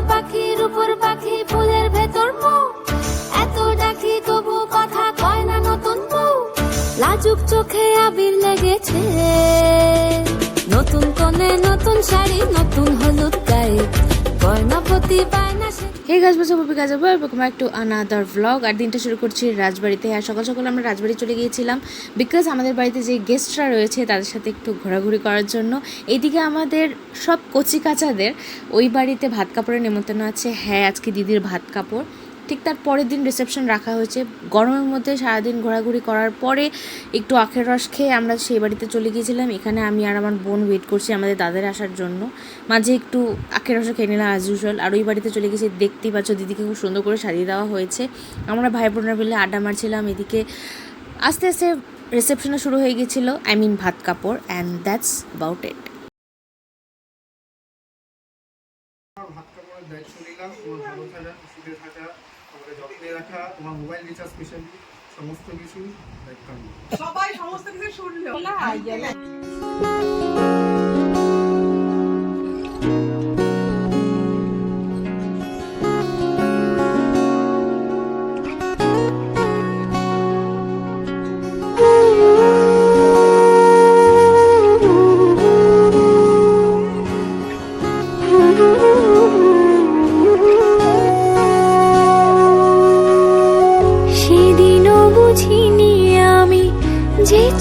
পাখির উপর পাখি ফুলের ভেতর মৌ, এত ডাকি তবু কথা কয় না নতুন বউ, লাজুক চোখে আবির লেগেছে, নতুন কোণে নতুন শাড়ি নতুন হলুদ গায়ে, গয়নাপতি বায়না সে। হে গাছ বছর বপি গাছ welcome back to another vlog. আর দিনটা শুরু করছি রাজবাড়িতে। আর সকাল সকাল আমরা রাজবাড়ি চলে গিয়েছিলাম বিকজ আমাদের বাড়িতে যে গেস্টরা রয়েছে তাদের সাথে একটু ঘোরাঘুরি করার জন্য। এইদিকে আমাদের সব কচি কাচাদের ওই বাড়িতে ভাত কাপড়ের নেমন্তন্ন আছে। হ্যাঁ, আজকে দিদির ভাত কাপড়। ঠিক তার পরের দিন রিসেপশন রাখা হয়েছে। গরমের মধ্যে সারাদিন ঘোরাঘুরি করার পরে একটু আখের রস খেয়ে আমরা সেই বাড়িতে চলে গিয়েছিলাম। এখানে আমি আর আমার বোন ওয়েট করছি আমাদের দাদের আসার জন্য। মাঝে একটু আখের রসও খেয়ে নিলাম অ্যাজ ইউজুয়াল। আর ওই বাড়িতে চলে গেছি, দেখতেই পাচ্ছ দিদিকে খুব সুন্দর করে সাজিয়ে দেওয়া হয়েছে। আমরা ভাই বোনরা মিলে আড্ডা মারছিলাম। এদিকে আস্তে আস্তে রিসেপশনও শুরু হয়ে গেছিলো, আই মিন ভাত কাপড়, অ্যান্ড দ্যাটস অ্যাবাউট ইট। ভাত কাপড়ের দায়িত্ব নিলাম, তোমার ভালো থাকা, সুখে থাকা, আমাকে যত্নে রাখা, তোমার মোবাইল রিচার্জ স্পেশালি সমস্ত কিছু দায়িত্ব নিলাম। সবাই সমস্ত কিছু শুনলো না।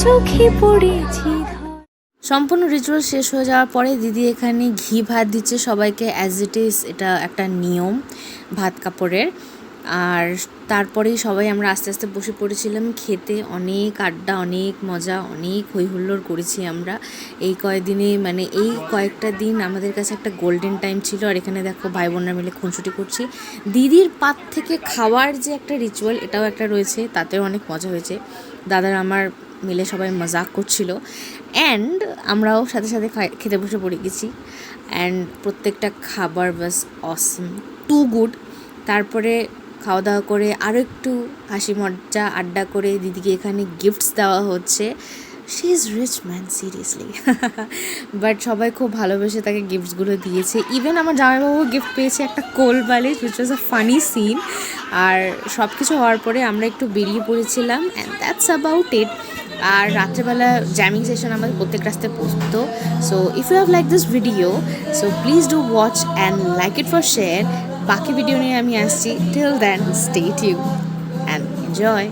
চোখে পড়েছি। সম্পূর্ণ রিচুয়াল শেষ হয়ে যাওয়ার পরে দিদি এখানে ঘি ভাত দিচ্ছে সবাইকে অ্যাজ ইট ইজ। এটা একটা নিয়ম ভাত কাপড়ের। আর তারপরেই সবাই আমরা আস্তে আস্তে বসে পড়েছিলাম খেতে। অনেক আড্ডা, অনেক মজা, অনেক হই হুল্লোড় করেছি আমরা এই কয়েকদিনে। মানে এই কয়েকটা দিন আমাদের কাছে একটা গোল্ডেন টাইম ছিল। আর এখানে দেখো ভাই বোনরা মিলে খুনসুটি করছি। দিদির পাত থেকে খাওয়ার যে একটা রিচুয়াল, এটাও একটা রয়েছে, তাতেও অনেক মজা হয়েছে। দাদার আমার মিলে সবাই মজাক করছিল, অ্যান্ড আমরাও সাথে সাথে খেতে বসে পড়ে গেছি। অ্যান্ড প্রত্যেকটা খাবার বাস অসম, টু গুড। তারপরে খাওয়া দাওয়া করে আরও একটু হাসি মজা আড্ডা করে দিদিকে এখানে গিফটস দেওয়া হচ্ছে। She is rich man, seriously. But সবাই খুব ভালোবেসে তাকে গিফটসগুলো দিয়েছে। ইভেন আমার জামাইবাবু গিফট পেয়েছে একটা কোল বালিশ, which was a funny scene. আর সব কিছু হওয়ার পরে আমরা একটু বেরিয়ে পড়েছিলাম, অ্যান্ড দ্যাটস অ্যাবাউট ইট। আর রাত্রেবেলা জ্যামিং সেশন আমাদের প্রত্যেক রাস্তায় পৌঁছতো। So if you have like this video, so please do watch and like it for share. বাকি ভিডিও নিয়ে আমি আসছি। Till then stay tune and enjoy.